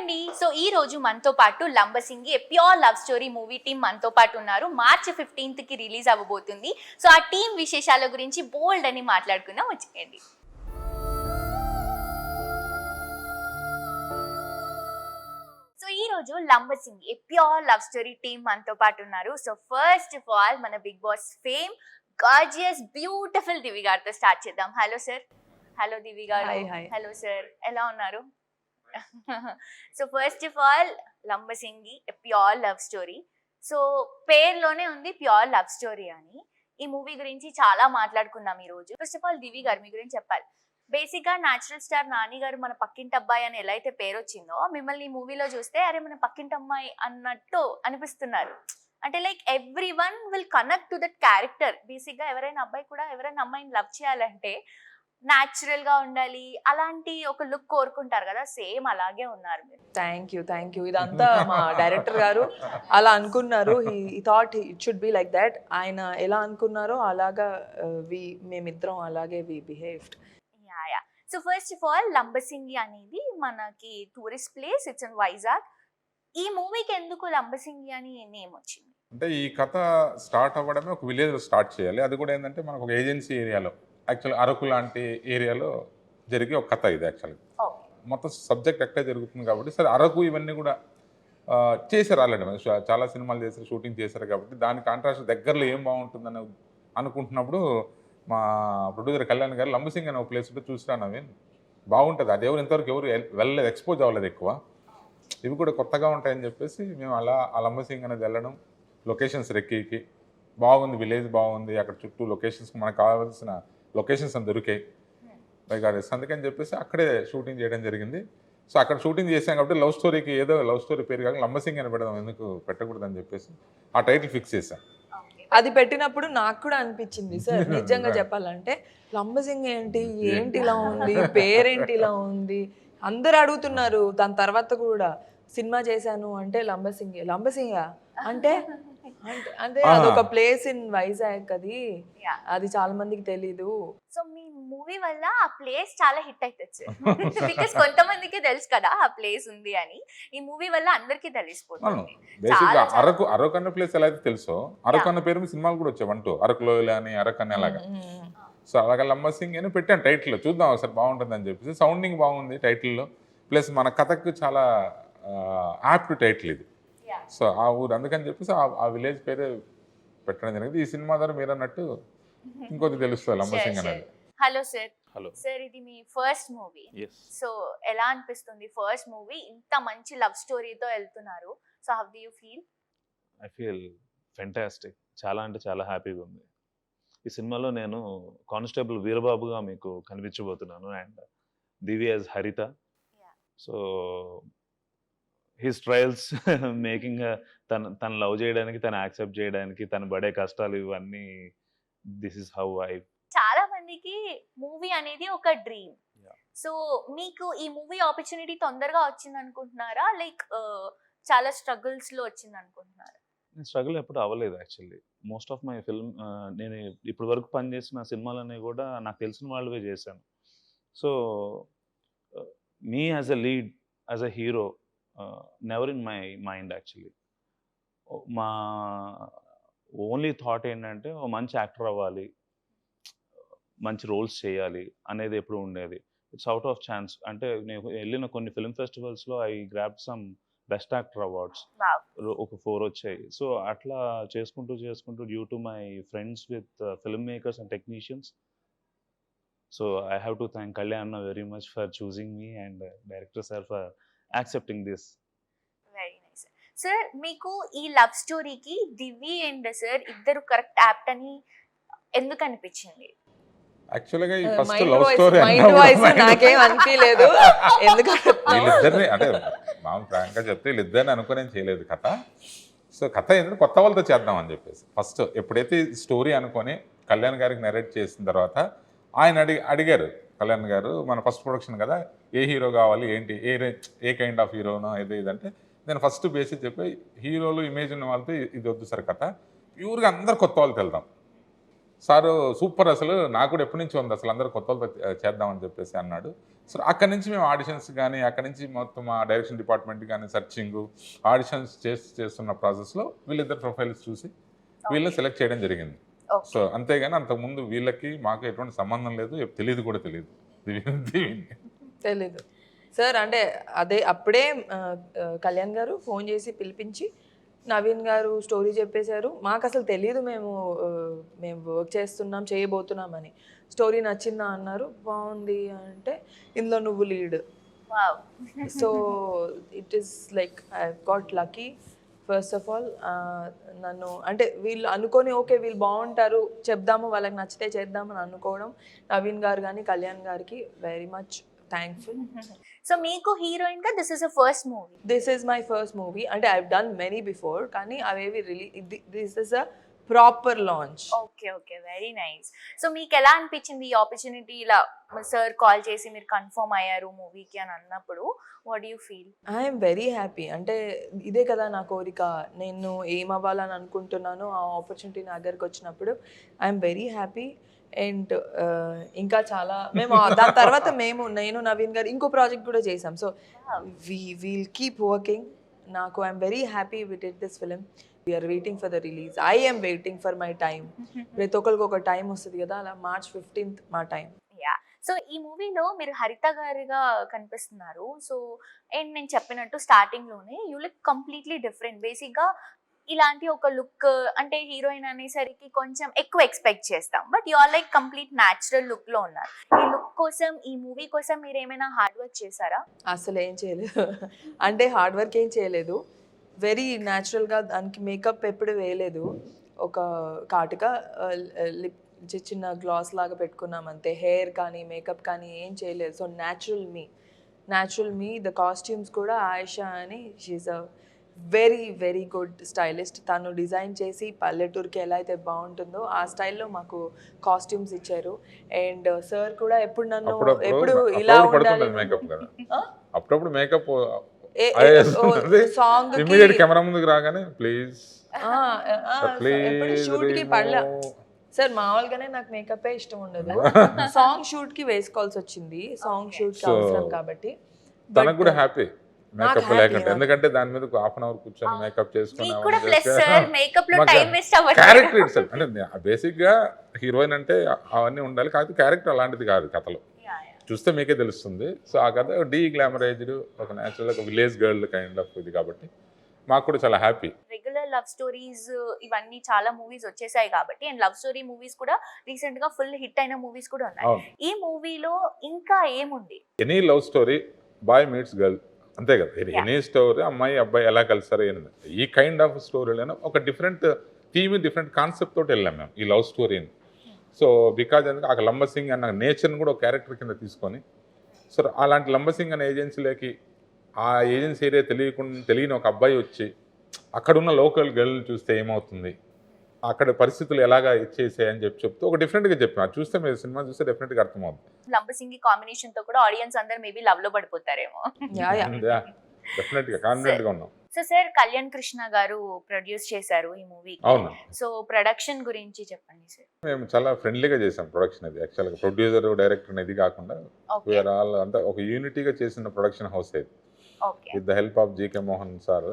అండి. సో ఈ రోజు మనతో పాటు Lambasingi pure love story movie team మనతో పాటు ఉన్నారు. మార్చి 15th కి రిలీజ్ అవ్వబోతుంది. సో ఆ టీం విశేషాల గురించి బోల్డ్ అని మాట్లాడుకుందాం, వచ్చేయండి. సో ఈ రోజు Lambasingi pure love story team మనతో పాటు ఉన్నారు. సో ఫస్ట్ ఆఫ్ ఆల్ మన Bigg Boss fame gorgeous beautiful Divi గారితో స్టార్ట్ చేద్దాం. Hello sir. హలో దివి గారు. హలో సార్, ఎలా ఉన్నారు? So first of all Lambasingi pure love story. So పేరులోనే ఉంది ప్యూర్ లవ్ స్టోరీ అని. ఈ మూవీ గురించి చాలా మాట్లాడుకున్నాం ఈ రోజు. ఫస్ట్ ఆఫ్ ఆల్ దివి గారు మీ గురించి చెప్పాలి. బేసిక్ గా న్యాచురల్ స్టార్ నాని గారు మన పక్కింటి అబ్బాయి అని ఎలా అయితే పేరు వచ్చిందో, మిమ్మల్ని ఈ మూవీలో చూస్తే అరే మన పక్కింటి అమ్మాయి అన్నట్టు అనిపిస్తున్నారు. అంటే like every one will connect to that character. Basic గా ఎవరైనా అబ్బాయి కూడా ఎవరైనా అమ్మాయిని లవ్ చేయాలంటే న్యాచురల్ గా ఉండాలి, అలాంటి ఒక లుక్ కోరుకుంటారు కదా, సేమ్ అలాగే ఉన్నారు మీరు. థ్యాంక్ యూ ఇదంతా మా డైరెక్టర్ గారు అలా అనుకున్నారు. He thought it should be like that. ఆయన ఎలా అనుకున్నారో అలాగా మేమిద్దరం అలాగే we behaved. Yeah. So first of all Lambasingi అనేది మనకి tourist place, it's in Vizag. ఈ మూవీకి ఎందుకు లంబసింగి అని నేమ్ వచ్చింది? అంటే ఈ కథ స్టార్ట్ అవ్వడమే ఒక విలేజ్ లో స్టార్ట్ చేయాలి. అది కూడా ఏంటంటే మనకు ఒక ఏజెన్సీ ఏరియాలో, యాక్చువల్ అరకు లాంటి ఏరియాలో జరిగే ఒక కథ ఇది. యాక్చువల్గా మొత్తం సబ్జెక్ట్ ఎక్కడ జరుగుతుంది కాబట్టి సరే అరకు ఇవన్నీ కూడా చేశారు ఆల్రెడీ. చాలా సినిమాలు చేశారు, షూటింగ్ చేశారు కాబట్టి దాని కాంట్రాస్ట్ దగ్గరలో ఏం బాగుంటుందని అనుకుంటున్నప్పుడు మా ప్రొడ్యూసర్ కళ్యాణ్ గారు లంబసింగ్ అనే ఒక ప్లేస్ ఉంటే చూసిరాను, అవి బాగుంటుంది. అది ఇంతవరకు ఎవరు వెళ్ళలేదు, ఎక్స్పోజ్ అవ్వలేదు ఎక్కువ. ఇవి కూడా కొత్తగా ఉంటాయని చెప్పేసి మేము అలా ఆ లంబసింగ్ అనేది వెళ్ళడం, లొకేషన్స్ రెక్కి బాగుంది, విలేజ్ బాగుంది, అక్కడ చుట్టూ లొకేషన్స్ మనకు కావాల్సిన లొకేషన్స్ అని దొరికాయి బైగాడేస్, అందుకని చెప్పేసి అక్కడే షూటింగ్ చేయడం జరిగింది. సో అక్కడ షూటింగ్ చేసాం కాబట్టి లవ్ స్టోరీకి ఏదో లవ్ స్టోరీ పేరు కాక లంబసింగ్ అని పెడదాం, ఎందుకు పెట్టకూడదని చెప్పేసి ఆ టైటిల్ ఫిక్స్ చేశాం. అది పెట్టినప్పుడు నాకు కూడా అనిపించింది సార్, నిజంగా చెప్పాలంటే లంబసింగ్ ఏంటి ఇలా ఉంది, పేరేంటి ఇలా ఉంది, అందరు అడుగుతున్నారు. దాని తర్వాత కూడా సినిమా చేశాను అంటే లంబసింగా అంటే అంటే అదొక ప్లేస్ ఇన్ వైజాగ్, అది చాలా మందికి తెలీదు. సో మీ మూవీ వల్ల ఆ ప్లేస్ చాలా హిట్ అవుతుంది బికాస్ కొంతమందికి తెలుసు కదా ఆ ప్లేస్ ఉంది అని. ఈ మూవీ వల్ల అందరికీ తెలిసిపోతుంది. బేసిక్గా అరకు అన్న ప్లేస్ ఎలా అయితే తెలుసో, అరకు అన్న పేరు సినిమాలు కూడా వచ్చాయి, అంటూ అరకులో అని అరకు అని అలాగా. సో అలాగే లంబసింగ్ అని పెట్టాను టైటిల్, చూద్దాం ఒకసారి బాగుంటుంది అని చెప్పేసి. సౌండింగ్ బాగుంది టైటిల్లో, ప్లస్ మన కథకు చాలా యాప్ట్ టైటిల్ ఇది. సో ఆ ఊరు, అందుకని చెప్పేసి ఆ విలేజ్ పేరే పెట్టడం జరిగింది. ఈ సినిమా ద్వారా మీరు అన్నట్టు ఇంకొకటి తెలుస్తుంది లంబసింగ్ అనేది. Hello sir. హలో సార్, ఇది మీ ఫస్ట్ మూవీ. సో ఎలా అనిపిస్తుంది ఫస్ట్ మూవీ ఇంత మంచి లవ్ స్టోరీతో వెళ్తున్నారు? So how do you feel? I feel fantastic. చాలా అంటే చాలా హ్యాపీగా ఉంది. ఈ సినిమాలో నేను కానిస్టేబుల్ వీరబాబుగా మీకు కనిపించబోతున్నాను, అండ్ దివి యాజ్ హరిత. సో హిస్ ట్రయల్స్ మేకింగ్ తను లవ్ చేయడానికి, తను యాక్సెప్ట్ చేయడానికి, తను పడే కష్టాలు, ఇవన్నీ దిస్ ఇస్ హౌ ఐ. చాలా మందికి మూవీ అనేది ఒక డ్రీమ్. సో మీకు ఈ మూవీ ఆపర్చునిటీ తొందరగా వచ్చింది అనుకుంటున్నారా, లైక్ చాలా స్ట్రగుల్స్ లో వచ్చింది అనుకుంటున్నారా? స్ట్రగుల్ ఎప్పుడు అవ్వలేదు actually. Most of my film, నేను ఇప్పటి వరకు పనిచేసిన సినిమాలన్నీ కూడా నాకు తెలిసిన వాళ్ళవే చేశాను. So me as a lead, as a hero, never in my mind actually. మా ఓన్లీ థాట్ ఏంటంటే ఓ మంచి యాక్టర్ అవ్వాలి, మంచి రోల్స్ చేయాలి అనేది ఎప్పుడు ఉండేది. It's out of chance. అంటే నేను వెళ్ళిన కొన్ని ఫిల్మ్ ఫెస్టివల్స్లో I grab some best actor awards, ఒక 4 వచ్చాయి. సో అట్లా చేసుకుంటూ due to my friends with film makers and technicians. So I have to thank Kalyan very much for choosing me and director sir for accepting this. Very nice. Sir, మీకు ఈ love స్టోరీకి Divi and sir ఇద్దరు correct apt అని ఎందుకు అనిపించింది? యాక్చువల్గా ఈ first love story నాకేం అనిపించలేదు. వీళ్ళిద్దరిని అంటే మామూలు ఫ్రాంక్గా చెప్తే వీళ్ళిద్దరిని అనుకుని చేయలేదు కథ. సో కథ ఏంటంటే కొత్త వాళ్ళతో చేద్దామని చెప్పేసి ఫస్ట్ ఎప్పుడైతే స్టోరీ అనుకొని కళ్యాణ్ గారికి నరేట్ చేసిన తర్వాత ఆయన అడిగారు కళ్యాణ్ గారు, మన ఫస్ట్ ప్రొడక్షన్ కదా, ఏ హీరో కావాలి, ఏంటి, ఏ కైండ్ ఆఫ్ హీరోనో ఇదంటే నేను ఫస్ట్ బేసిక్ చెప్పి హీరోలు ఇమేజ్ ఉన్న వాళ్ళతో ఇది వద్దు సార్ కథ, ప్యూర్గా అందరు కొత్త వాళ్ళతో వెళ్దాం. సారు సూపర్, అసలు నాకు కూడా ఎప్పటి నుంచి ఉంది, అసలు అందరూ కొత్త వాళ్ళతో చేద్దామని చెప్పేసి అన్నాడు. సో అక్కడి నుంచి మేము ఆడిషన్స్ కానీ, అక్కడి నుంచి మొత్తం మా డైరెక్షన్ డిపార్ట్మెంట్ కానీ సెర్చింగ్, ఆడిషన్స్ చేస్తున్న ప్రాసెస్లో వీళ్ళిద్దరు ప్రొఫైల్స్ చూసి వీళ్ళని సెలెక్ట్ చేయడం జరిగింది. సో అంతేగాని అంతకుముందు వీళ్ళకి మాకు ఎటువంటి సంబంధం లేదు, తెలియదు కూడా తెలియదు. తెలీదు సార్. అంటే అప్పుడే కళ్యాణ్ గారు ఫోన్ చేసి పిలిపించి నవీన్ గారు స్టోరీ చెప్పేశారు. మాకు అసలు తెలియదు మేము వర్క్ చేస్తున్నాం, చేయబోతున్నామని. స్టోరీ నచ్చిందా అన్నారు, బాగుంది అంటే ఇందులో నువ్వు lead. So it is like I got lucky. First of all నన్ను అంటే వీళ్ళు అనుకొని ఓకే వీళ్ళు బాగుంటారు చెప్దాము, వాళ్ళకి నచ్చితే చేద్దామని అనుకోవడం, నవీన్ గారు కానీ కళ్యాణ్ గారికి వెరీ మచ్ థ్యాంక్ఫుల్. సో మీకు హీరోయిన్ గా this is a first movie? This is my first movie. అంటే ఐ డన్ మెనీ బిఫోర్, కానీ అవేవి this is a proper launch. Okay okay, very nice. So మీకు ఎలా అనిపించింది ఈ ఆపర్చునిటీ? ఇలా సార్ కాల్ చేసి మీరు కన్ఫర్మ్ అయ్యారు మూవీకి అని అన్నప్పుడు what you feel? I'm very happy. అంటే ఇదే కదా నా కోరిక, నేను ఏం అవ్వాలని అనుకుంటున్నానో ఆ ఆపర్చునిటీ నా దగ్గరకు వచ్చినప్పుడు ఐఎమ్ వెరీ హ్యాపీ. అండ్ ఇంకా చాలా మేము దాని తర్వాత నేను నవీన్ గారు ఇంకో ప్రాజెక్ట్ కూడా చేసాం. So we'll keep working. నాకు I'm very happy with it this film. We're waiting for the release. I am waiting for my time. ప్రతి ఒక్కరికి ఒక టైం వస్తుంది కదా, అలా March 15th మా టైం. యా. సో ఈ మూవీలో మీరు హరిత గారిగా కనిపిస్తున్నారు. సో అండ్ నేను చెప్పినట్టు స్టార్టింగ్ లోనే you look completely different. Basic గా ఇలాంటి ఒక లుక్ అంటే హీరోయిన్ అనేసరికి కొంచెం ఎక్కువ ఎక్స్పెక్ట్ చేస్తాం, but you are like complete natural look లో ఉన్నారు. ఈ లుక్ కోసం, ఈ మూవీ కోసం మీరు ఏమైనా హార్డ్ వర్క్ చేశారా? అసలు ఏం చేయలేదు. అంటే హార్డ్ వర్క్ ఏం చేయలేదు, వెరీ న్యాచురల్గా. దానికి మేకప్ ఎప్పుడు వేయలేదు. ఒక కాటుగా లిప్ చిన్న గ్లాస్ లాగా పెట్టుకున్నాం అంతే. హెయిర్ కానీ మేకప్ కానీ ఏం చేయలేదు. సో న్యాచురల్ మీ. ద కాస్ట్యూమ్స్ కూడా ఆయిషా అని, she's a very very good stylist. తను డిజైన్ చేసి పల్లెటూరుకి ఎలా అయితే బాగుంటుందో ఆ స్టైల్లో మాకు కాస్ట్యూమ్స్ ఇచ్చారు. అండ్ సార్ కూడా ఎప్పుడు నన్ను ఎప్పుడు ఇలా ఉండాలి, అప్పుడప్పుడు మేకప్ సాంగ్ కెమెరా ముందుకు రాగానే ప్లీజ్ షూట్ కి పడలే సార్. మామూలుగానే నాకు మేకప్ ఇష్టం ఉండదు. సాంగ్ షూట్ కి వేసుకోవాల్సి వచ్చింది, సాంగ్ షూట్ కి అవసరం కాబట్టి. తనకు కూడా హ్యాపీ మేకప్ లేకుండా, ఎందుకంటే దాని మీద హాఫ్ అన్ అవర్ కూర్చొని మేకప్ చేసుకుని క్యారెక్టర్ ఇట్స్ అంటే బేసిక్ గా హీరోయిన్ అంటే అవన్నీ ఉండాలి, కాకపోతే క్యారెక్టర్ అలాంటిది కాదు కథలో. చూస్తే మీకే తెలుస్తుంది. సో ఆ కథ డీ గ్లామరైజ్డ్, ఒక న్యాచురల్, ఒక విలేజ్ గర్ల్ కైండ్ ఆఫ్ ఇది కాబట్టి మాకు కూడా చాలా హ్యాపీ. రెగ్యులర్ లవ్ స్టోరీస్ ఇవన్నీ చాలా మూవీస్ వచ్చేసాయి కాబట్టి, అండ్ లవ్ స్టోరీ మూవీస్ కూడా రీసెంట్ గా ఫుల్ హిట్ అయిన మూవీస్ కూడా ఉన్నాయి. ఈ మూవీలో ఇంకా ఏముంది? Any love story, boy meets girl, అంతే కదా. ఎనీ స్టోరీ అమ్మాయి అబ్బాయి ఎలా కలిసారు ఏంది, ఈ కైండ్ ఆఫ్ స్టోరీలోనే ఒక డిఫరెంట్ థీమ్, డిఫరెంట్ కాన్సెప్ట్ తోటి వెళ్ళాం మేము ఈ లవ్ స్టోరీని. సో బికాజ్ ఎందుకంటే ఆ లంబసింగ్ అన్న నేచర్ని కూడా ఒక క్యారెక్టర్ కింద తీసుకొని, సో అలాంటి లంబసింగ్ అనే ఏజెన్సీలోకి, ఆ ఏజెన్సీ ఏరియా తెలియని ఒక అబ్బాయి వచ్చి అక్కడున్న లోకల్ గర్ల్ని చూస్తే ఏమవుతుంది, అక్కడ పరిస్థితులు ఎలాగా ఇచ్చేసాయని చెప్తూ ఒక డిఫరెంట్గా చెప్పాను. అది చూస్తే మీరు సినిమా చూస్తే డెఫినెట్గా అర్థమవుతుంది. లంబసింగి కాంబినేషన్ తో కూడా ఆడియన్స్ అందరూ మేబీ లవ్ లో పడిపోతారేమో. డెఫినెట్గా కాన్ఫిడెంట్ గా ఉన్నాం. సో సార్, కళ్యాణ్ కృష్ణ గారు ప్రొడ్యూస్ చేశారు ఈ మూవీ. అవును. సో ప్రొడక్షన్ గురించి చెప్పండి సార్. మేము చాలా ఫ్రెండ్లీగా చేసాం ప్రొడక్షన్. అది యాక్చువల్గా ప్రొడ్యూసర్ డైరెక్టర్ అనేది కాకుండా వీఆర్ ఆల్ అంతా ఒక యూనిటీగా చేసిన ప్రొడక్షన్ హౌస్ ఇది, with the help of GK Mohan sir.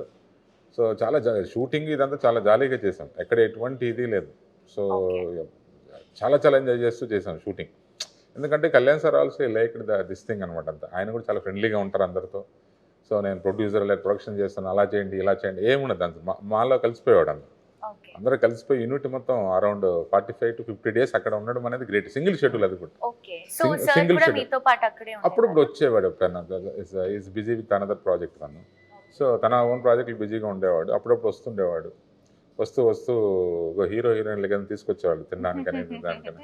So చాలా షూటింగ్ ఇదంతా చాలా జాలీగా చేసాం, ఎక్కడ ఎటువంటి ఇది లేదు. సో చాలా చాలా ఎంజాయ్ చేస్తూ చేసాం షూటింగ్. ఎందుకంటే Kalyan sir also like this thing అనమాట. అంతా ఆయన కూడా చాలా ఫ్రెండ్లీగా ఉంటారు అందరితో. సో నేను ప్రొడ్యూసర్ లేదా ప్రొడక్షన్ చేస్తాను, అలా చేయండి ఇలా చేయండి ఏముండదు అంత. మాలో కలిసిపోయేవాడు అందరూ కలిసిపోయి యూనిట్ మొత్తం అరౌండ్ 45 to 50 days అక్కడ ఉండడం అనేది గ్రేట్. సింగిల్ షెడ్యూల్ అది కూడా, సింగిల్ షెడ్యూల్. అప్పుడప్పుడు వచ్చేవాడు, is busy with another project తను. సో తన ఓన్ ప్రాజెక్టులు బిజీగా ఉండేవాడు, అప్పుడప్పుడు వస్తుండేవాడు. వస్తూ హీరో హీరోయిన్లు కానీ తీసుకొచ్చేవాళ్ళు తినడానికి అనేది దానికని.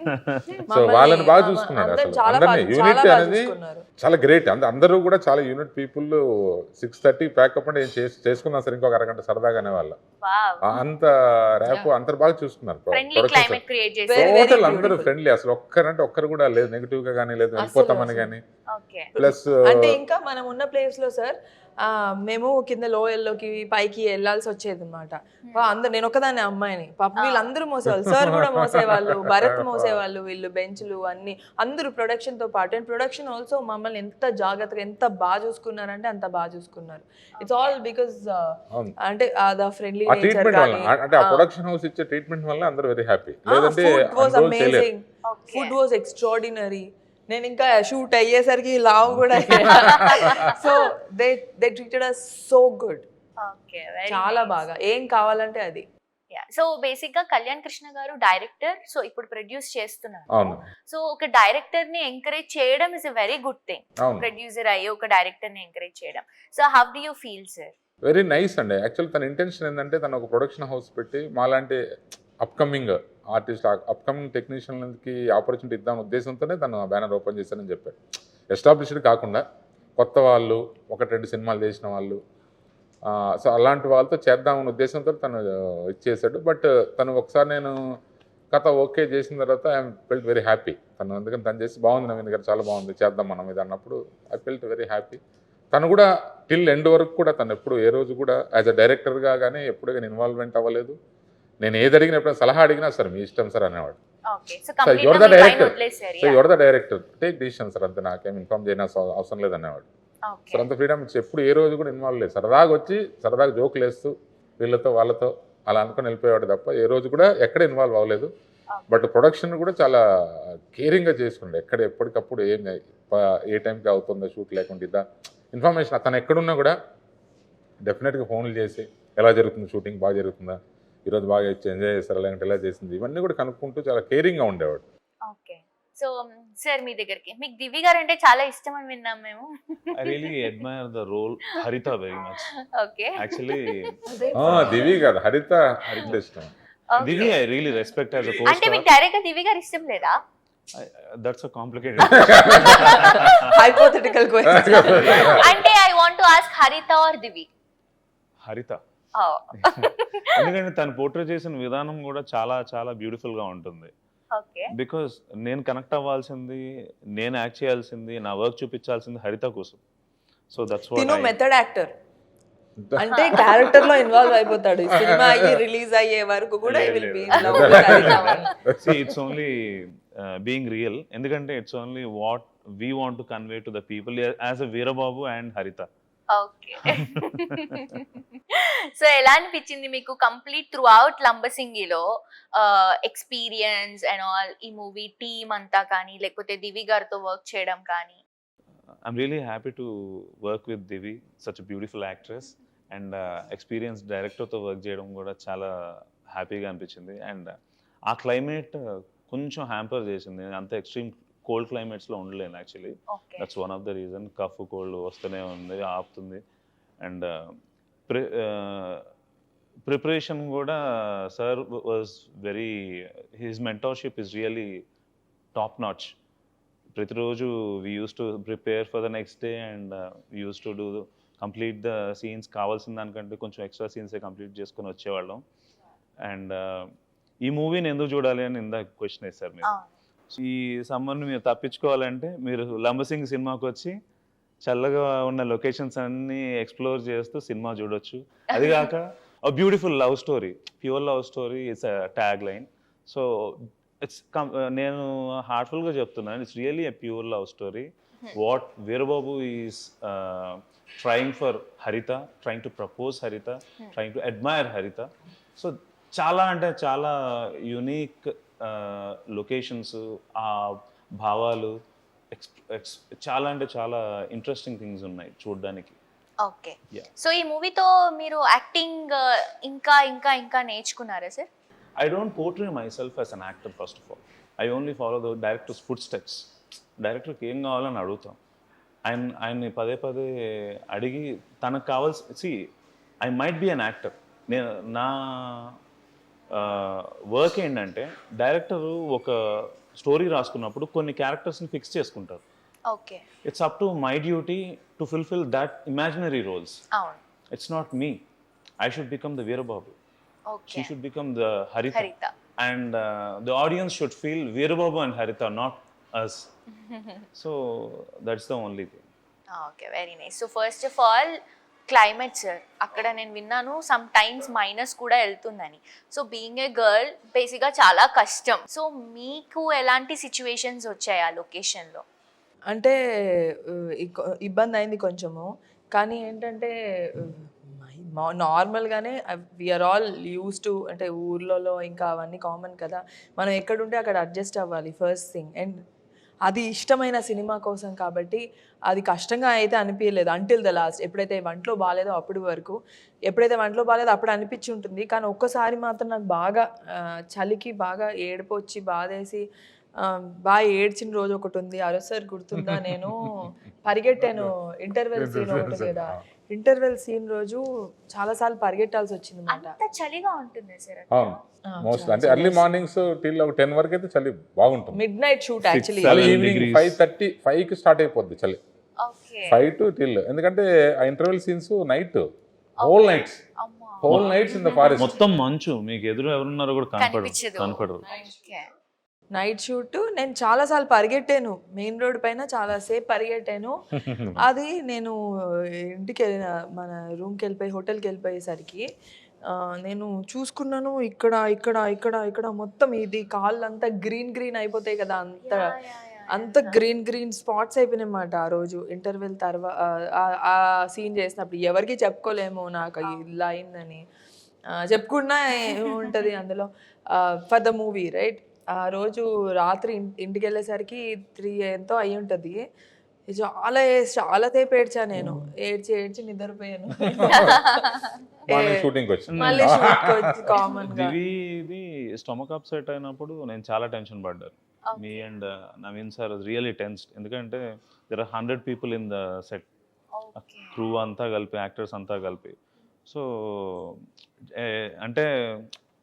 సో వాళ్ళని బాగా చూసుకున్నాడు అసలు అందరినీ. యూనిట్ అనేది చాలా గ్రేట్. అందరూ కూడా చాలా యూనిట్ పీపుల్. 6:30 ప్యాకప్ అంటే చేసుకున్నా సరే ఇంకొక అరగంట సరదాగానే వాళ్ళు అంత ర్యాప్ అందరు బాగా చూసుకున్నారు. టోటల్ అందరూ ఫ్రెండ్లీ, అసలు ఒక్కరంటే ఒక్కరు కూడా లేదు నెగిటివ్ గా కానీ లేదు వెళ్ళిపోతామని కానీ. ప్లస్ అంటే ఇంకా మనం ఉన్న ప్లేస్ లో సార్ మేము కింద లోయల్లోకి పైకి వెళ్ళాల్సి వచ్చేది అనమాట. అందరు, నేను ఒక్కదాన్ని అమ్మాయిని, పాపం వీళ్ళందరూ మోసేవాళ్ళు, సార్ కూడా మోసేవాళ్ళు, భరత్ మోసేవాళ్ళు, వీళ్ళు బెంచ్లు అన్ని అందరూ ప్రొడక్షన్ తో పాటు. అండ్ ప్రొడక్షన్ ఆల్సో మమ్మల్ని ఎంత జాగ్రత్తగా ఎంత బాగా చూసుకున్నారంటే అంత బాగా చూసుకున్నారు. ఇట్స్ ఆల్ బికాస్ అంటే ద ఫ్రెండ్లీ ఆ నేచర్ ట్రీట్మెంట్ వల్ల, కానీ అంటే ఆ ప్రొడక్షన్ హౌస్ ఇచ్చే ట్రీట్మెంట్ వల్ల అందరూ వెరీ హ్యాపీ. లేదంటే ఫుడ్ వాజ్ అన్ని రోజులు చేయలేరు. Amazing, food was extraordinary. నేను ఇంకా షూట్ అయ్యేసరికి లావు కూడా so they treated us so good, okay, చాలా బాగా. ఏం కావాలంటే అది. సో బేసిక్ గా కళ్యాణ్ కృష్ణ గారు డైరెక్టర్, సో ఇప్పుడు ప్రొడ్యూస్ చేస్తున్నారు. అవును సో ఒక డైరెక్టర్ ని ఎంకరేజ్ చేయడం is a very good thing. అవును ప్రొడ్యూసర్ అయ్యి ఒక డైరెక్టర్ ని ఎంకరేజ్ చేయడం. So how do you feel sir? Very nice అండి. యాక్చువల్ తన ఇంటెన్షన్ ఏంటంటే తను ఒక ప్రొడక్షన్ హౌస్ పెట్టి మాలాంటి అప్కమింగ్ ఆర్టిస్ట్, అప్కమింగ్ టెక్నీషియన్కి ఆపర్చునిటీ ఇద్దాం ఉద్దేశంతోనే తను బ్యానర్ ఓపెన్ చేశానని చెప్పాడు. ఎస్టాబ్లిష్డ్ కాకుండా కొత్త వాళ్ళు, 1-2 సినిమాలు చేసిన వాళ్ళు, సో అలాంటి వాళ్ళతో చేద్దామన్న ఉద్దేశంతో తను ఇచ్చేసాడు. బట్ తను ఒకసారి నేను కథ ఓకే చేసిన తర్వాత ఐఎమ్ ఫెల్ట్ వెరీ హ్యాపీ. తను ఎందుకంటే తను చేసి బాగుంది, నవీన్ గారు చాలా బాగుంది, చేద్దాం మనం ఇది అన్నప్పుడు ఐ ఫెల్ట్ వెరీ హ్యాపీ. తను కూడా టిల్ ఎండ్ వరకు కూడా తను ఎప్పుడు ఏ రోజు కూడా యాజ్ అ డైరెక్టర్గా కానీ ఎప్పుడు కానీ ఇన్వాల్వ్మెంట్ అవ్వలేదు. నేను ఏది అడిగినా, ఎప్పుడైనా సలహా అడిగినా సార్ మీ ఇష్టం సార్ అనేవాడు. Sir your the director, so your the director, take decision sir, అంతే, నాకేం ఇన్ఫార్మ్ చేయని అవసరం లేదు అనేవాడు. సార్ అంత ఫ్రీడమ్ ఇచ్చి ఎప్పుడు ఏ రోజు కూడా ఇన్వాల్వ్ లేదు. సరదాగా వచ్చి సరదాగా జోకులు వేస్తూ వీళ్ళతో వాళ్ళతో అలా అనుకుని వెళ్ళిపోయేవాడు తప్ప ఏ రోజు కూడా ఎక్కడ ఇన్వాల్వ్ అవ్వలేదు. బట్ ప్రొడక్షన్ కూడా చాలా కేరింగ్గా చేసుకుండే. ఎక్కడ ఎప్పటికప్పుడు ఏ టైంకి అవుతుందో షూట్ లేకుండా ఇద్దా ఇన్ఫర్మేషన్ తను ఎక్కడున్నా కూడా డెఫినెట్గా ఫోన్లు చేసి ఎలా జరుగుతుంది షూటింగ్, బాగా జరుగుతుందా, ఈరోజు బాగా ఎంజాయ్ చేస్తారా, లేదంటే ఎలా చేసింది, ఇవన్నీ కూడా కనుక్కుంటూ చాలా కేరింగ్గా ఉండేవాడు. ఓకే. సో సార్ మీ దగ్గరికి మీకు దివి గారు అంటే చాలా ఇష్టం అని విన్నాం మేము. I really admire the role Haritha very much. Okay. Actually, దివి కాదు, హరిత ఇష్టం. Divi I really respect as a అంటే co-star. మీకు డైరెక్ట్ గా దివి గారు ఇష్టం లేదా? That's a complicated. Hypothetical question. అంటే ఐ వాంట్ టు ఆస్క్ హరిత ఆర్ దివి. Haritha. ఎందుకంటే తను పోర్ట్రే చేసిన విధానం కూడా చాలా చాలా బ్యూటిఫుల్ గా ఉంటుంది. ఓకే. బికాస్ నేను కనెక్ట్ అవ్వాల్సింది, నేను యాక్ట్ చేయాల్సింది, నా వర్క్ చూపించాల్సింది హరిత కోసం. సో దట్స్ తిను వాట్ మెథడ్ యాక్టర్, అంటే క్యారెక్టర్ లో ఇన్వాల్వ్ అయిపోతాడు. సినిమా అయ్యి రిలీజ్ అయ్యే వరకు కూడా విల్ బి లవ్ విత్ హరిత. See, it's only being real. ఎందుకంటే it's only what we want to convey to the people as a Veerababu and Haritha. Okay. So ఎలా అనిపించింది మీకు కంప్లీట్ త్రూ అవుట్ లంబసింగిలో ఎక్స్పీరియన్స్ అండ్ ఆల్, ఈ movie team అంతా కానీ లేకపోతే దివి గారితో వర్క్ చేయడం కానీ? I'm really happy to work with Divi, such a beautiful actress, and experienced director తో వర్క్ చేయడం కూడా చాలా హ్యాపీగా అనిపించింది. అండ్ ఆ క్లైమేట్ కొంచెం హ్యాంపర్ చేసింది. అంత ఎక్స్ట్రీమ్ కోల్డ్ క్లైమేట్స్లో ఉండలేను actually. Okay. That's one of the reason. Cough cold వస్తూనే ఉంది, ఆపుతుంది. అండ్ ప్రిపరేషన్ కూడా sir was very, his mentorship is really top notch. ప్రతిరోజు we use to prepare for the next day and use to do complete the scenes. కావాల్సిన దానికంటే కొంచెం extra సీన్సే complete చేసుకొని వచ్చేవాళ్ళం. అండ్ ఈ మూవీని ఎందుకు చూడాలి అని ఇందాక క్వశ్చన్ వేస్తారు మీరు. ఈ సమ్మర్ని మీరు తప్పించుకోవాలంటే మీరు లంబసింగ్ సినిమాకి వచ్చి చల్లగా ఉన్న లొకేషన్స్ అన్నీ ఎక్స్ప్లోర్ చేస్తూ సినిమా చూడొచ్చు. అది కాక beautiful love story, pure love story it's tag line. So it's నేను హార్ట్ఫుల్గా చెప్తున్నాను, it's really a pure love story. What Veerababu is trying for హరిత, ట్రయింగ్ టు ప్రపోజ్ హరిత, ట్రయింగ్ టు అడ్మైర్ హరిత. సో చాలా అంటే చాలా యూనిక్ లొకేషన్స్, ఆ భావాలు, చాలా అంటే చాలా ఇంట్రెస్టింగ్ థింగ్స్ ఉన్నాయి చూడడానికి. ఓకే. సో ఈ మూవీతో మీరు యాక్టింగ్ ఇంకా ఇంకా ఇంకా నేర్చుకున్నారా sir? I don't portray myself as an actor first of all. I only follow the director's footsteps. డైరెక్టర్కి ఏం కావాలని అడుగుతాం. ఆయన్ని పదే పదే అడిగి తనకు కావాల్సి I might be an actor. నేను నా వర్క్ ఏంటంటే డైరెక్టర్ ఒక స్టోరీ రాసుకున్నప్పుడు కొన్ని క్యారెక్టర్స్ని ఫిక్స్ చేసుకుంటారు. Okay. It's up to my duty to fulfil that imaginary roles. అవును. It's not me. I should become the Veerababu. Okay. She should become the Haritha. And the audience should feel Veerababu and Haritha, not us. So that's the only thing. Okay, very nice. So first of all climate sir, అక్కడ నేను విన్నాను some times minus కూడా వెళ్తుందని. So being a girl బేసిక్గా చాలా కష్టం. So మీకు ఎలాంటి సిచ్యువేషన్స్ వచ్చాయి ఆ లొకేషన్లో? అంటే ఇబ్బంది అయింది కొంచెము, కానీ ఏంటంటే నార్మల్గానే వీఆర్ ఆల్ యూస్ టు, అంటే ఊర్లలో ఇంకా అవన్నీ కామన్ కదా, మనం ఎక్కడుంటే అక్కడ అడ్జస్ట్ అవ్వాలి ఫస్ట్ థింగ్. అండ్ అది ఇష్టమైన సినిమా కోసం కాబట్టి అది కష్టంగా అయితే అనిపించలేదు అంటిల్ ద లాస్ట్. ఎప్పుడైతే వంటలో బాగాలేదో అప్పటి వరకు, ఎప్పుడైతే వంటలో బాగాలేదో అప్పుడు అనిపించి ఉంటుంది. కానీ ఒక్కసారి మాత్రం నాకు బాగా చలికి బాగా ఏడుపు వచ్చి బాధేసి బాగా ఏడ్చిన రోజు ఒకటి ఉంది. ఆ రోజు సార్ గుర్తుందా, నేను పరిగెట్టాను ఇంటర్వెల్ సీన్ ఒకటి కదా, ఇంటర్వెల్ సీన్ రోజు చాలాసార్లు పరిగెట్టాల్సి వచ్చింది అనమాట. అంత చలిగా ఉంటుంది సార్? అవును, మోస్ట్ అంటే ఎర్లీ మార్నింగ్స్ టిల్ ఒక 10 వరకు అయితే చలి బాగుంటుంది. Midnight shoot actually, evening 5:30 start అయిపోద్ది చలి, 5 to till. ఎందుకంటే ఆ interval scenes night, whole nights in the forest, మొత్తం మంచు, మీకు ఎదురు ఎవరున్నారో కూడా కనపడరు. Night shoot. నేను చాలాసార్లు పరిగెట్టాను మెయిన్ రోడ్ పైన, చాలాసేపు పరిగెట్టాను. అది నేను ఇంటికి వెళ్ళిన, మన రూమ్కి వెళ్ళిపోయి హోటల్కి వెళ్ళిపోయేసరికి నేను చూసుకున్నాను, ఇక్కడ ఇక్కడ ఇక్కడ ఇక్కడ మొత్తం ఇది కాళ్ళు అంతా గ్రీన్ అయిపోతాయి కదా, అంత గ్రీన్ స్పాట్స్ అయిపోయినాయి అన్నమాట ఆ రోజు ఇంటర్వెల్ తర్వాత. ఆ సీన్ చేసినప్పుడు ఎవరికి చెప్పుకోలేము నాకు ఇలా అయిందని, చెప్పుకున్నా ఏముంటుంది అందులో. ఫర్ ద మూవీ రైట్, ఆ రోజు రాత్రి ఇంటికి వెళ్ళేసరికి 3 ఎంతో అయి ఉంటుంది. చాలా సేపు ఏడ్చా నేను, ఏడ్చి నిద్రపోయాను. మళ్ళీ కామన్ గా ఇది స్టమక్ అప్సెట్ అయినప్పుడు నేను చాలా టెన్షన్ పడ్డాను. Me and Naveen sir really tensed, ఎందుకంటే there are 100 people in the set, crew అంతా కలిపి, యాక్టర్స్ అంతా కలిపి. సో అంటే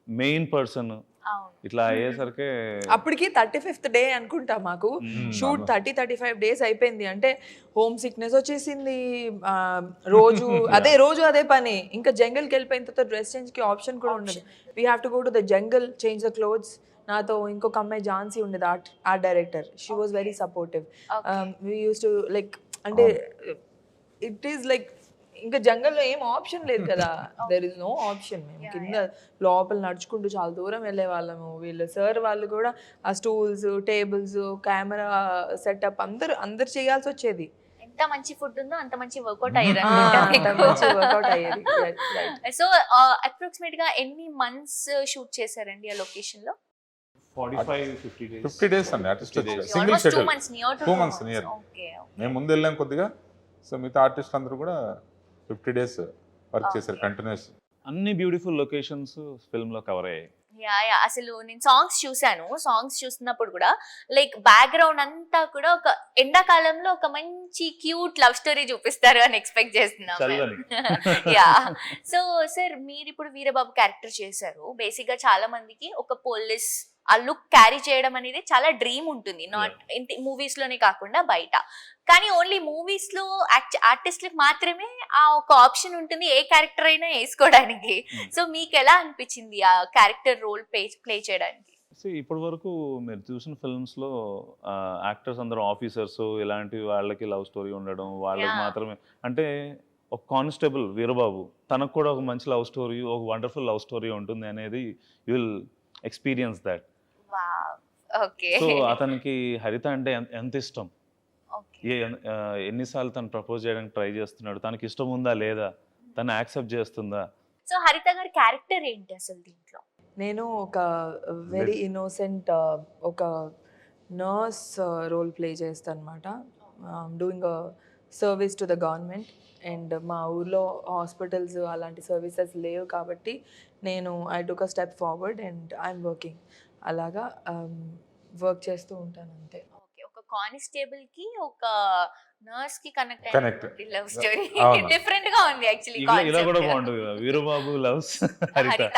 మెయిన్ పర్సన్ ఇట్లా అయ్యేసరికి అప్పటికి 35th డే అనుకుంటా మాకు షూట్. 35 days అయిపోయింది. అంటే హోమ్ సిక్నెస్ వచ్చేసింది రోజు అదే పని. ఇంకా జంగల్కి వెళ్ళిపోయిన తర్వాత డ్రెస్ చేంజ్కి ఆప్షన్ కూడా ఉండదు. We have to go to the jungle, change the clothes. నాతో ఇంకొక అమ్మాయి ఝాన్సీ ఉండేది, art director. She was very supportive. We use to like, అంటే ఇట్ ఈస్ లైక్ ఇంకా జంగల్లో ఏం ఆప్షన్ లేదు కదా, దెర్ ఇస్ నో ఆప్షన్. మేము కింద లోపల నడుచుకుంటూ చాలా దూరం వెళ్ళే వాళ్ళము. వీళ్ళు సార్ వాళ్ళు కూడా ఆ స్టూల్స్, టేబుల్స్, కెమెరా సెటప్ అందరు చేయాల్సి వచ్చేది. ఎంత మంచి ఫుడ్ ఉందో అంత మంచి వర్కౌట్ అయ్యారు. సో అప్రాక్సిమేట్ గా ఎన్ని మంత్స్ షూట్ చేశారండి ఆ లొకేషన్ లో? 50 days అండి, సింగిల్ షెడ్యూల్, 2 months నియర్. మేము ముందు వెళ్ళాం కొద్దిగా, సో మిగతా ఆర్టిస్ట్ అందరూ కూడా 50 days వర్క్ చేశారు కంటిన్యూస్. అన్ని బ్యూటిఫుల్ లొకేషన్స్ ఫిల్మ్ లో కవర్ అయ్యాయి. యా అసలు నేను సాంగ్స్ చూసాను. సాంగ్స్ చూస్తున్నప్పుడు కూడా లైక్ బ్యాక్గ్రౌండ్ అంతా కూడా ఒక ఎండాకాలంలో ఒక మంచి క్యూట్ లవ్ స్టోరీ చూపిస్తారు అని ఎక్స్పెక్ట్ చేస్తున్నాను. యా. సో సార్, మీరు ఇప్పుడు వీరబాబు క్యారెక్టర్ చేశారు. బేసిక్ గా చాలా మందికి ఒక పోలీస్ ఆ లుక్ క్యారీ చేయడం అనేది చాలా డ్రీమ్ ఉంటుంది, నాట్ మూవీస్ లోనే కాకుండా బయట. కానీ ఓన్లీ మూవీస్ లో ఆర్టిస్ట్లకు మాత్రమే ఆ ఒక ఆప్షన్ ఉంటుంది, ఏ క్యారెక్టర్ అయినా వేసుకోవడానికి. సో మీకు ఎలా అనిపించింది ఆ క్యారెక్టర్ రోల్ ప్లే చేయడానికి? ఇప్పటి వరకు మీరు చూసిన ఫిల్మ్స్ లో యాక్టర్స్ అందరూ ఆఫీసర్స్, ఇలాంటి వాళ్ళకి లవ్ స్టోరీ ఉండడం, వాళ్ళకి మాత్రమే. అంటే ఒక కానిస్టేబుల్ వీరబాబు, తనకు కూడా ఒక మంచి లవ్ స్టోరీ, ఒక వండర్ఫుల్ లవ్ స్టోరీ ఉంటుంది అనేది you will experience that. So అతనికి హరిత అంటే ఎంత ఇష్టం, ఎన్నిసార్లు తను ప్రపోజ్ చేయడానికి ట్రై చేస్తున్నాడు, తనకి ఇష్టం ఉందా లేదా, తను యాక్సెప్ట్ చేస్తుందా. సో హరిత గారి క్యారెక్టర్ ఏంటి అసలు దీంట్లో? నేను ఒక వెరీ ఇన్నోసెంట్ ఒక నర్స్ రోల్ ప్లే చేస్తాను అనమాట. Doing service to the government. And మా ఊర్లో హాస్పిటల్స్ అలాంటి సర్వీసెస్ లేవు కాబట్టి నేను I took a step forward and I'm working. అలాగా వర్క్ చేస్తూ ఉంటాను అంతే. ఒక కానిస్టేబుల్ కి ఒక నర్స్ కి కనెక్ట్ లవ్ స్టోరీ డిఫరెంట్ గా ఉంది యాక్చువల్లీ. ఇలా కూడా బాగుంటుంది కదా, వీరబాబు లవ్స్ హరిత.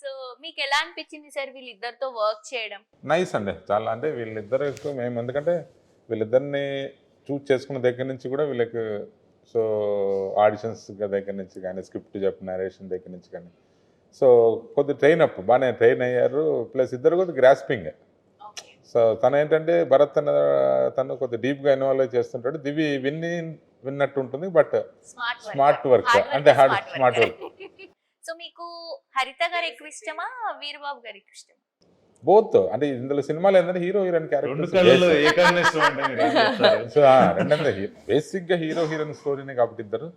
సో మీకు ఎలా అనిపించింది సార్ వీళ్ళిద్దరితో వర్క్ చేయడం? నైస్ అండి, చాలా. అంటే వీళ్ళిద్దరు మేము ఎందుకంటే వీళ్ళిద్దరిని చూస్ చేసుకున్న దగ్గర నుంచి కూడా వీళ్ళకి, సో ఆడిషన్స్ దగ్గర నుంచి కానీ, స్క్రిప్ట్ చెప్పిన నరేషన్ దగ్గర నుంచి కానీ, సో కొద్ది ట్రైన్ అప్ బాగానే ట్రైన్ అయ్యారు. ప్లస్ ఇద్దరు కొద్ది గ్రాస్పింగ్. సో తను ఏంటంటే భరత్ తను కొద్ది డీప్గా ఇన్వాల్వ్ చేస్తుంటాడు. దివి విన్ని విన్నట్టు ఉంటుంది, బట్ స్మార్ట్ స్మార్ట్ వర్క్ అంటే స్మార్ట్ వర్క్. సో మీకు హరిత గారు ఎక్కువ ఇష్టమా, వీరబాబు గారు ఎక్కువ ఇష్టమా? బోత్ అంటే ఇందులో సినిమాలు ఏంటంటే హీరో హీరోయిన్ రెండు కళ్ళలో క్యారెక్టర్ ఏకాన్వేషం అంటే మీరు ఏం చెప్తారు? సో రెండంతా బేసిక్ గా హీరో హీరోయిన్ స్టోరీనే కాబట్టి ఇద్దరు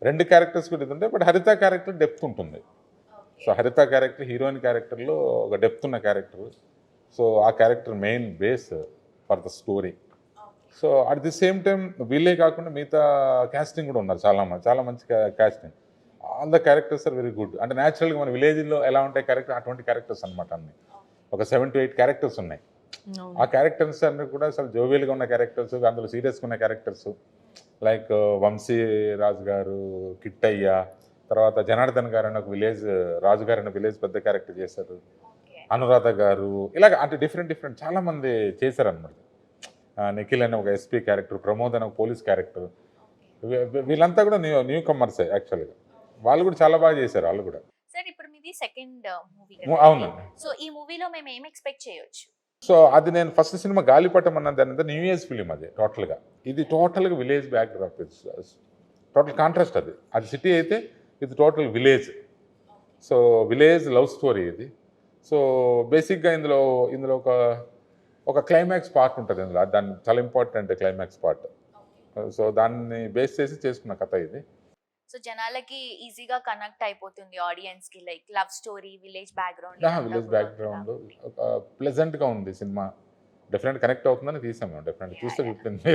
రెండు క్యారెక్టర్స్ కూడా ఇది ఉంటాయి, బట్ హరిత క్యారెక్టర్ డెప్త్ ఉంటుంది. సో హరిత క్యారెక్టర్ హీరోయిన్ క్యారెక్టర్లో ఒక డెప్త్ ఉన్న క్యారెక్టర్. సో ఆ character main base for the story. So at the same time వీళ్ళే కాకుండా మిగతా క్యాస్టింగ్ కూడా ఉన్నారు చాలా మంచి casting. All the characters are very good. అంటే న్యాచురల్గా మన విలేజ్లో ఎలా ఉంటాయి క్యారెక్టర్ అటువంటి క్యారెక్టర్స్ అనమాట. అన్ని ఒక 7 to 8 క్యారెక్టర్స్ ఉన్నాయి. ఆ క్యారెక్టర్స్ అన్ని కూడా అసలు జోవియల్గా ఉన్న క్యారెక్టర్స్, అందులో సీరియస్గా ఉన్న క్యారెక్టర్స్ లైక్ వంశీ రాజు గారు, కిట్టయ్య, తర్వాత జనార్దన్ గారు అని ఒక విలేజ్ రాజు గారు అనే విలేజ్ పెద్ద క్యారెక్టర్ చేశారు, అనురాధ గారు, ఇలాగ అంటే డిఫరెంట్ చాలా మంది చేశారనమాట. నిఖిల్ అనే ఒక ఎస్పీ క్యారెక్టర్, ప్రమోద్ అనే ఒక పోలీస్ క్యారెక్టర్, వీళ్ళంతా కూడా న్యూ కమర్సే యాక్చువల్గా. వాళ్ళు కూడా చాలా బాగా చేశారు వాళ్ళు కూడా. సార్ ఇప్పుడు మీది సెకండ్ మూవీ, అవునండి. సో ఈ మూవీలో మేము ఏం ఎక్స్పెక్ట్ చేయొచ్చు? సో అది నేను ఫస్ట్ సినిమా గాలిపటం అన్నది అనేది న్యూ ఇయర్స్ ఫిలిం. అది టోటల్గా ఇది టోటల్గా విలేజ్ బ్యాక్డ్రాప్. టోటల్ కాంట్రాస్ట్ అది సిటీ అయితే ఇది total village. So village love story ఇది. సో బేసిక్గా ఇందులో ఒక క్లైమాక్స్ పార్ట్ ఉంటుంది ఇందులో. దాన్ని చాలా ఇంపార్టెంట్ క్లైమాక్స్ పార్ట్. సో దాన్ని బేస్ చేసి చేసుకున్న కథ ఇది. సో జనాలకి ఈజీగా కనెక్ట్ అయిపోతుంది ఆడియన్స్ కి, like love story, village background. Village background ప్లెజెంట్గా ఉంది సినిమా. డెఫినెట్ కనెక్ట్ అవుతుందని తీసాం మేము. డెఫినెట్ చూస్తే చెప్పింది.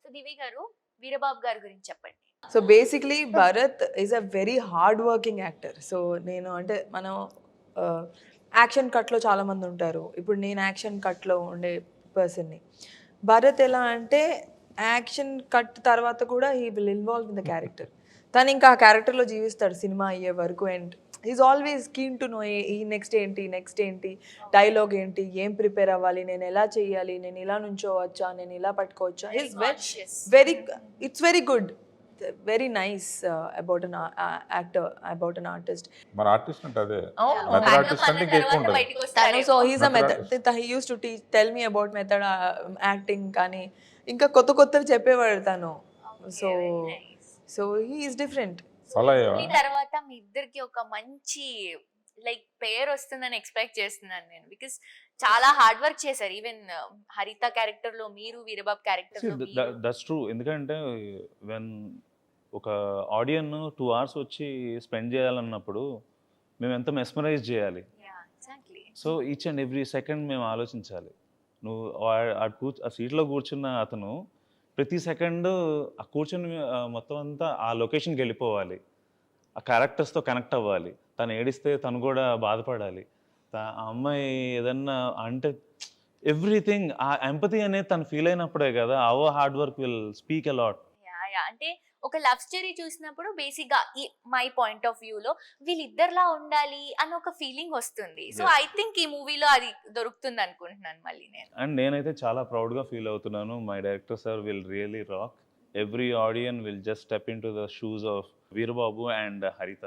సో దివి గారు, వీరబాబు గారి గురించి చెప్పండి. So basically Bharat is a very hard working actor. So నేను అంటే మనం యాక్షన్ కట్లో చాలామంది ఉంటారు, ఇప్పుడు నేను యాక్షన్ కట్లో ఉండే పర్సన్ని. భరత్ ఎలా అంటే యాక్షన్ కట్ తర్వాత కూడా he will involve in the character. తను ఇంకా ఆ క్యారెక్టర్లో జీవిస్తాడు సినిమా అయ్యే వరకు. And is always keen to know ఈ నెక్స్ట్ ఏంటి, డైలాగ్ ఏంటి, ఏం ప్రిపేర్ అవ్వాలి, నేను ఎలా చేయాలి, నేను ఇలా నుంచోవచ్చా, నేను ఇలా పట్టుకోవచ్చా. It's very good, very nice about an actor, about an artist. మన ఆర్టిస్ట్ అంటే అదే మెథడ్ ఆర్టిస్ట్ అంటే ఇంకా ఎక్కువ ఉంటుంది. So he's a method, he use to tell me about method acting. కానీ ఇంకా కొత్తవి చెప్పేవాడు తను. So he is different. తర్వాత మీ ఇద్దరికి ఒక మంచి లైక్ పేరు వస్తుందని ఎక్స్పెక్ట్ చేస్తున్నాను నేను, బికాస్ చాలా హార్డ్ వర్క్ చేశారు. ఈవెన్ హరిత క్యారెక్టర్ లో మీరు, వీరబాబు క్యారెక్టర్ లో మీరు. That's true. ఎందుకంటే వెన్ ఒక ఆడియన్ 2 hours వచ్చి స్పెండ్ చేయాలన్నప్పుడు మేము ఎంత మెస్మరైజ్ చేయాలి. So each and every second మేము ఆలోచించాలి. నువ్వు ఆ సీట్లో కూర్చున్న అతను ప్రతి సెకండ్ ఆ కూర్చొని మొత్తం అంతా ఆ లొకేషన్కి వెళ్ళిపోవాలి, ఆ క్యారెక్టర్స్తో కనెక్ట్ అవ్వాలి. తను ఏడిస్తే తను కూడా బాధపడాలి, ఆ అమ్మాయి ఏదన్నా అంటే ఎవ్రీథింగ్ ఆ ఎంపతి అనేది తను ఫీల్ అయినప్పుడే కదా our hard work will speak a lot. అంటే ఒక లవ్ స్టోరీ చూసినప్పుడు బేసిక్ గా మై పాయింట్ ఆఫ్ వ్యూ లో వీళ్ళిద్దరిలా ఉండాలి అని ఒక ఫీలింగ్ వస్తుంది. సో ఐ థింక్ ఈ మూవీలో అది దొరుకుతుంది అనుకుంటున్నాను మళ్ళీ నేను. అండ్ నేనైతే చాలా ప్రౌడ్గా ఫీల్ అవుతున్నాను. My director sir will really rock. Every audience will just step in to the shoes of Veerababu and Haritha.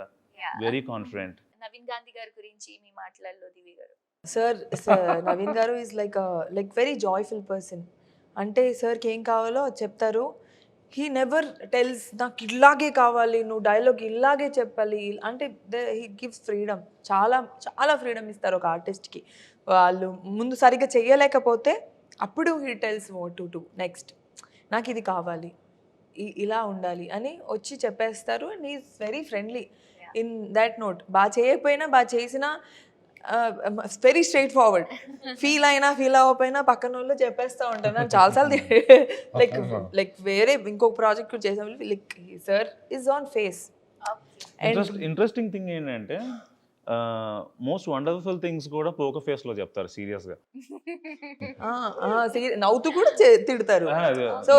Very confident. Naveen Gandhi గారి గురించి మీ మాటలలో దివి గారు. సార్ నవీన్ గారు is like very joyful person. అంటే సార్కి ఏం కావాలో చెప్తారు. హీ నెవర్ టెల్స్ నాకు ఇలాగే కావాలి, నువ్వు డైలాగ్ ఇలాగే చెప్పాలి అంటే. హీ గివ్స్ ఫ్రీడమ్, చాలా ఫ్రీడమ్ ఇస్తారు ఒక ఆర్టిస్ట్కి. వాళ్ళు ముందు సరిగ్గా చెయ్యలేకపోతే అప్పుడు he tells what to do next, నాకు ఇది కావాలి, ఇలా ఉండాలి అని వచ్చి చెప్పేస్తారు. And he is very friendly in that note. బాగా చేయకపోయినా బాగా చేసినా వెరీ స్ట్రైట్ ఫార్వర్డ్. ఫీల్ అవ్వకపోయినా పక్కన వాళ్ళు చెప్పేస్తూ ఉంటాను చాలాసార్లు. లైక్ వేరే ఇంకొక ప్రాజెక్ట్ చేసాం, like sir is on face. Interesting thing ఏంటంటే మోస్ట్ వండర్ఫుల్ థింగ్స్ కూడా పోకర్ ఫేస్ లో చెప్తారు సీరియస్ గా. నవ్వుతూ కూడా తిడతారు. So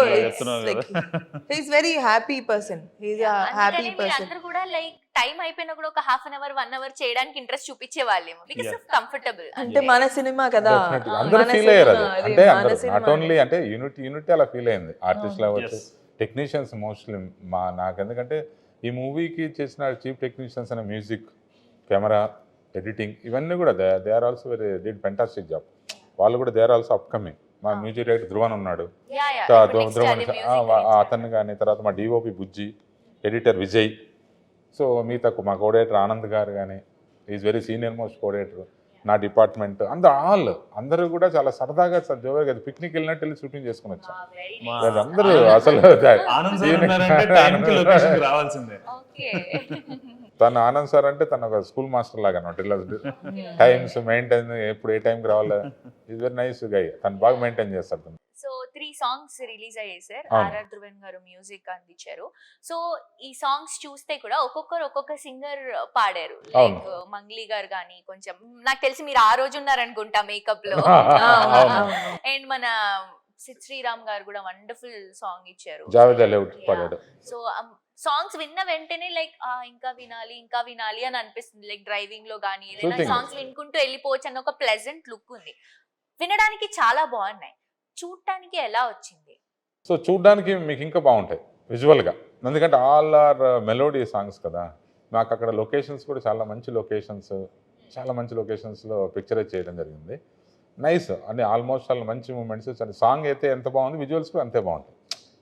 he's very happy person. He's a happy person. అందరూ కూడా లైక్ టైం అయిపోయినా కూడా ఒక హాఫ్ అన్ అవర్ 1 hour చేయడానికి ఇంట్రెస్ట్ చూపించే వాళ్ళేమో, బికాస్ ఆఫ్ కంఫర్టబుల్. అంటే మన సినిమా కదా, అందరూ ఫీల్ అయ్యారు. అంటే నాట్ ఓన్లీ అంటే యూనిటీ అలా ఫీల్ అయింది. ఆర్టిస్ట్ అవ్వచ్చు, టెక్నీషియన్స్ మోస్ట్లీ నాకు. ఎందుకంటే ఈ మూవీకి చేసిన చీఫ్ టెక్నీషియన్స్ అనే మ్యూజిక్, కెమెరా, ఎడిటింగ్ ఇవన్నీ కూడా they are also did fantastic job. వాళ్ళు కూడా దే ఆర్ ఆల్సో అప్కమింగ్. మా మ్యూజిక్ డైరెక్టర్ ధ్రువన్ ఉన్నాడు, యా యా ధ్రువన్ అతన్ని కానీ, తర్వాత మా DOP Bujji, editor Vijay, so మిగతా మా కోఆర్డినేటర్ ఆనంద్ గారు కానీ, is very senior most coordinator, నా డిపార్ట్మెంట్ అందరూ కూడా చాలా సరదాగా జోరుగా పిక్నిక్ వెళ్ళినట్టు వెళ్ళి షూటింగ్ చేసుకుని వచ్చాం. అందరూ అసలు రావాల్సిందే. తను ఆనంద్ సార్ అంటే తను ఒక స్కూల్ మాస్టర్ లాగా అనమాట. ఇలా టైమ్స్ మెయింటైన్, ఎప్పుడు ఏ టైంకి రావాలా, ఈజ్ వెరీ నైస్ గై, తను బాగా మెయింటైన్ చేస్తారు తను. సో 3 సాంగ్స్ రిలీజ్ అయ్యాయి సార్, అవును. ఆర్ఆర్ ధ్రువన్ గారు మ్యూజిక్ అందించారు. సో ఈ సాంగ్స్ చూస్తే కూడా ఒక్కొక్కరు ఒక్కొక్క సింగర్ పాడారు, అవును. లైక్ మంగ్లీ గారు కానీ, కొంచెం నాకు తెలిసి మీరు ఆ రోజు ఉన్నారనుకుంటా మేకప్ లో, అవును. అండ్ మన సిద్ శ్రీరామ్ గారు కూడా వండర్ఫుల్ సాంగ్ ఇచ్చారు. జావేద్ అలీ ఒకటి పాడాడు. సో సాంగ్స్ విన్న వెంటనే లైక్ ఇంకా వినాలి అని అనిపిస్తుంది. లైక్ డ్రైవింగ్ లో కానీ ఏదైనా Soothing. సాంగ్స్ వినుకుంటూ వెళ్ళిపోవచ్చు అన్న ఒక ప్లెజెంట్ లుక్ ఉంది. వినడానికి చాలా బాగున్నాయి, చూడటానికి ఎలా వచ్చింది? సో చూడ్డానికి మీకు ఇంకా బాగుంటాయి విజువల్గా, ఎందుకంటే ఆల్ ఆర్ మెలోడీ సాంగ్స్ కదా. మాకు అక్కడ లొకేషన్స్ కూడా చాలా మంచి లొకేషన్స్లో పిక్చరైజ్ చేయడం జరిగింది. నైస్ అంటే ఆల్మోస్ట్ చాలా మంచి మూమెంట్స్. సాంగ్ అయితే ఎంత బాగుంది, విజువల్స్ కూడా అంతే బాగుంటాయి.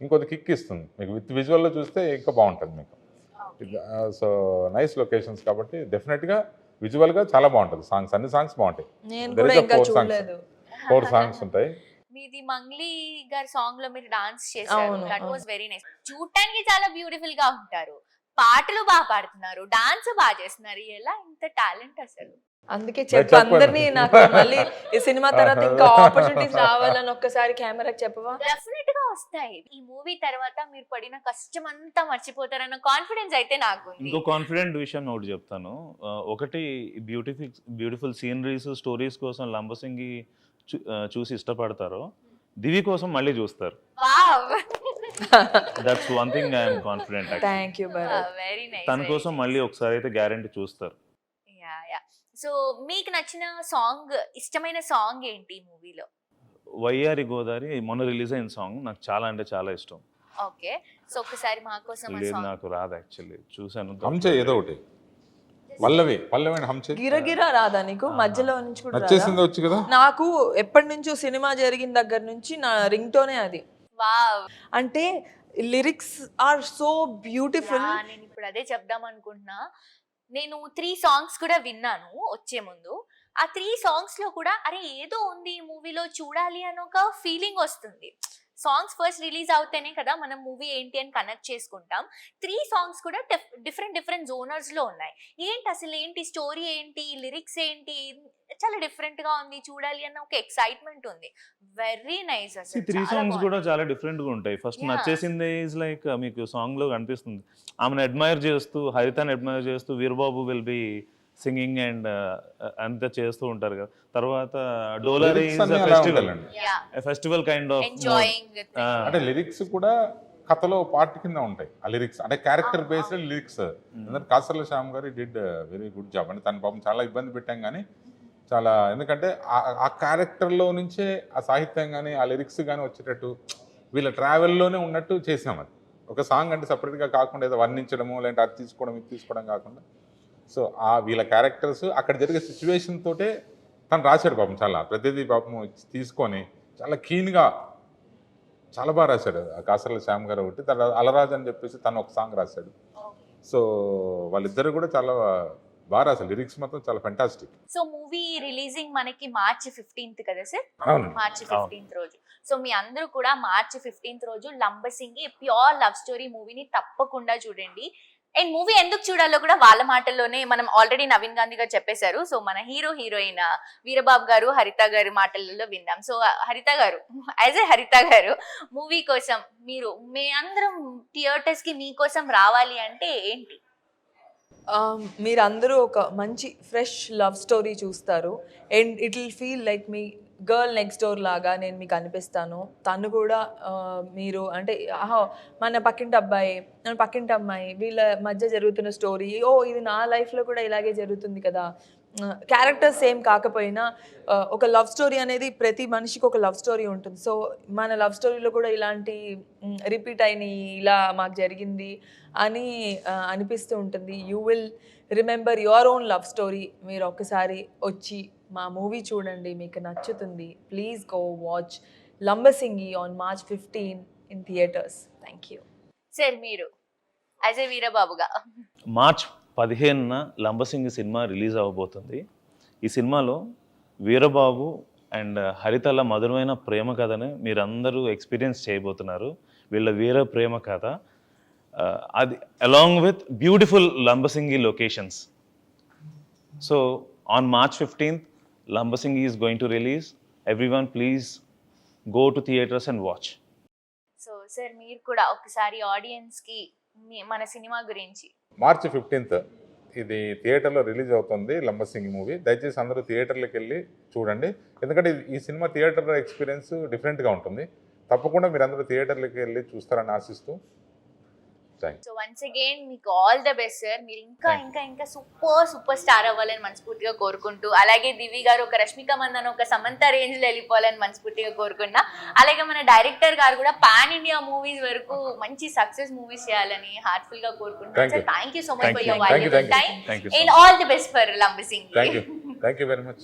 ఇంకొద్ది కిక్ ఇస్తుంది మీకు, విత్ విజువల్లో చూస్తే ఇంకా బాగుంటుంది మీకు. సో నైస్ లొకేషన్స్ కాబట్టి డెఫినెట్గా విజువల్గా చాలా బాగుంటుంది. సాంగ్స్ అన్ని సాంగ్స్ బాగుంటాయి. నేను There కూడా is a ఇంకా 4 songs. చూడలేదు. 4 సాంగ్స్ ఉంటాయి. మీది మంగ్లీ గారి సాంగ్ లో మీరు డాన్స్ చేశారు, అవును, దట్ అవును. Was very nice. చూడటానికి చాలా బ్యూటిఫుల్ గా ఉంటారు, పాటలు బాగా పాడుతున్నారు, డాన్స్ బాగా చేస్తున్నారు. ఎలా ఇంత టాలెంట్ అసలు? అందుకే నేను చెప్పు చెప్పాను. అందరినీ, నాకు మళ్ళీ ఈ సినిమా తర్వాత ఇంకా ఆపర్చునిటీస్ రావాలని ఒక్కసారి కెమెరాకి చెప్పవా? డెఫినెట్ గా వస్తాయి. ఈ మూవీ తర్వాత మీరు పడిన కష్టం అంతా మర్చిపోతారన్న కాన్ఫిడెన్స్ అయితే నాకు ఉంది. ఇంకో కాన్ఫిడెంట్ విషయం ఒకటి చెప్తాను. ఒకటి బ్యూటిఫుల్ సీనరీస్, స్టోరీస్ కోసం లంబసింగి చూసి ఇష్టపడతారో దివి కోసం మళ్ళీ చూస్తారు. Wow, that's one thing I'm confident. Thank you Bharat. Very nice. తన కోసం మళ్ళీ ఒకసారి అయితే గ్యారంటీ చూస్తారు. Yeah yeah. సో మీకు నచ్చిన సాంగ్, ఇష్టమైన సాంగ్ ఏంటి ఈ మూవీలో? వయ్యారి గోదారి మొన్న రిలీజ్ అయిన సాంగ్ నాకు చాలా అంటే చాలా ఇష్టం. ఓకే, సో ఒకసారి మా కోసం ఆ లేదు సాంగ్. నాకు రాదు యాక్చువల్లీ, చూసాను. హంచే ఏదో ఒకటి, పల్లవి హంచే గిరగిరా రాదా నీకు? మధ్యలో నుంచి కూడా రాదా? నచ్చేసింది వచ్చు కదా. నాకు ఎప్పటి నుంచో సినిమా జరిగిన దగ్గర నుంచి నా రింగ్ టోనే అది. వావ్, అంటే లిరిక్స్ ఆర్ సో బ్యూటిఫుల్. నేను ఇప్పుడు అదే చెప్దాం అనుకుంటున్నా. నేను 3 సాంగ్స్ కూడా విన్నాను వచ్చే ముందు. ఆ 3 సాంగ్స్ లో కూడా అరే ఏదో ఉంది ఈ మూవీలో, చూడాలి అని ఒక ఫీలింగ్ వస్తుంది. సాంగ్స్ ఫస్ట్ రిలీజ్ అవుతేనే కదా మనం మూవీ ఏంటి అని కనెక్ట్ చేసుకుంటాం. 3 సాంగ్స్ కూడా డిఫరెంట్ జోనర్స్ లో ఉన్నాయి. అసలు ఏంటి స్టోరీ, ఏంటి లిరిక్స్, ఏంటి చాలా డిఫరెంట్ గా ఉంది, చూడాలి అన్న ఒక ఎక్సైట్మెంట్ ఉంది. వెరీ నైస్ అసలు. 3 సాంగ్స్ కూడా చాలా డిఫరెంట్ గా ఉంటాయి. First Yeah. నచ్చేసింది ఈజ్ లైక్ మీకు సాంగ్ లో కనిపిస్తుంది ఆమెను అడ్మైర్ చేస్తూ, హరితని అడ్మైర్ చేస్తూ Veerababu will be singing and అంతా చేస్తూ ఉంటారు కదా. తర్వాత డోలారీ Lyrics అన్నీ అలా ఉంటాయండి. Festival kind of enjoying. అంటే లిరిక్స్ కూడా కథలో పార్ట్ కింద ఉంటాయి. ఆ లిరిక్స్ అంటే క్యారెక్టర్ బేస్డ్ లిరిక్స్. ఎందుకంటే కాసర్ల శ్యామ్ గారు డిడ్ వెరీ గుడ్ జాబ్. అంటే తన పాపం చాలా ఇబ్బంది పెట్టాం కానీ చాలా, ఎందుకంటే ఆ క్యారెక్టర్లో నుంచే ఆ సాహిత్యం కానీ ఆ లిరిక్స్ కానీ వచ్చేటట్టు వీళ్ళ ట్రావెల్లోనే ఉన్నట్టు చేసాం. అది ఒక సాంగ్ అంటే సపరేట్గా కాకుండా ఏదో వర్ణించడము, లేదంటే అది తీసుకోవడం ఇది తీసుకోవడం కాకుండా, సో ఆ వీళ్ళ క్యారెక్టర్స్ అక్కడ జరిగే సిచ్యువేషన్ తోటే తను రాశాడు పాపం. చాలా ప్రతిదీ పాపం తీసుకొని చాలా కీన్గా చాలా బాగా రాశాడు. కాసర్ల శ్యామ్ గారు ఒకటి, తర్వాత అలరాజ్ అని చెప్పేసి తను ఒక సాంగ్ రాశాడు. సో వాళ్ళిద్దరు కూడా చాలా బాగా రాశారు. లిరిక్స్ మాత్రం చాలా ఫెంటాస్టిక్. సో మూవీ రిలీజింగ్ మనకి మార్చ్ 15th కదా సార్? అవును. మార్చ్ 15th రోజు. సో మీ అందరూ కూడా మార్చ్ 15th రోజు లంబసింగి ప్యూర్ లవ్ స్టోరీ మూవీని తప్పకుండా చూడండి. అండ్ మూవీ ఎందుకు చూడాలో కూడా వాళ్ళ మాటల్లోనే మనం ఆల్రెడీ నవీన్ గాంధీ గారు చెప్పేశారు. సో మన హీరోయిన్ వీరబాబు గారు, హరిత గారి మాటలలో విందాం. సో హరిత గారు, యాజ్ ఏ హరిత గారు, మూవీ కోసం మీ అందరం థియేటర్స్ కి మీకోసం రావాలి అంటే ఏంటి? మీరందరూ ఒక మంచి ఫ్రెష్ లవ్ స్టోరీ చూస్తారు. And it will feel like me girl next door లాగా నేను మీకు అనిపిస్తాను. తను కూడా మీరు అంటే మన పక్కింటి అబ్బాయి, మన పక్కింటి అమ్మాయి, వీళ్ళ మధ్య జరుగుతున్న స్టోరీ, ఇది నా లైఫ్లో కూడా ఇలాగే జరుగుతుంది కదా. క్యారెక్టర్స్ సేమ్ కాకపోయినా ఒక లవ్ స్టోరీ అనేది ప్రతి మనిషికి ఒక లవ్ స్టోరీ ఉంటుంది. సో మన లవ్ స్టోరీలో కూడా ఇలాంటి రిపీట్ అయినాయి, ఇలా మాకు జరిగింది అని అనిపిస్తూ ఉంటుంది. You will remember your own love story. మీరు ఒక్కసారి వచ్చి మా మూవీ చూడండి, మీకు నచ్చుతుంది. Please go watch Lambasingi on March 15 in theaters. Thank you. Sir మీరు యాజ్ ఏ వీరబాబుగా మార్చ్ 15న లంబసింగి సినిమా రిలీజ్ అవ్వబోతుంది. ఈ సినిమాలో వీరబాబు అండ్ హరితల మధురమైన ప్రేమ కథని మీరందరూ ఎక్స్పీరియన్స్ చేయబోతున్నారు. వీళ్ళ వీర ప్రేమ కథ, అది along with beautiful Lambasingi locations. So on March 15th, Lambasingi is going to release. Everyone please go to theaters and watch. So sir మీరు కూడా ఒకసారి ఆడియన్స్ కి మన సినిమా గురించి మార్చి 15th ఇది థియేటర్లో రిలీజ్ అవుతుంది లంబసింగి మూవీ. దయచేసి అందరూ థియేటర్లకు వెళ్ళి చూడండి, ఎందుకంటే ఈ సినిమా థియేటర్ ఎక్స్పీరియన్స్ డిఫరెంట్గా ఉంటుంది. తప్పకుండా మీరు అందరూ థియేటర్లకు వెళ్ళి చూస్తారని ఆశిస్తూ థ్యాంక్ సో వన్స్ అగైన్ మీకు ఆల్ ద బెస్ట్ సార్. మీరు ఇంకా ఇంకా ఇంకా సూపర్ స్టార్ అవ్వాలని మనస్ఫూర్తిగా కోరుకుంటూ, అలాగే దివి గారు ఒక రష్మిక మందన ఒక సమంత రేంజ్ లో వెళ్ళిపోవాలని మనస్ఫూర్తిగా కోరుకున్నా. అలాగే మన డైరెక్టర్ గారు కూడా పాన్ ఇండియా మూవీస్ వరకు మంచి సక్సెస్ మూవీస్ చేయాలని హార్ట్ఫుల్ గా కోరుకుంటున్నాను sir. Thank you so much for your valuable time Thank you so and all the best for Lambasingi. You very much.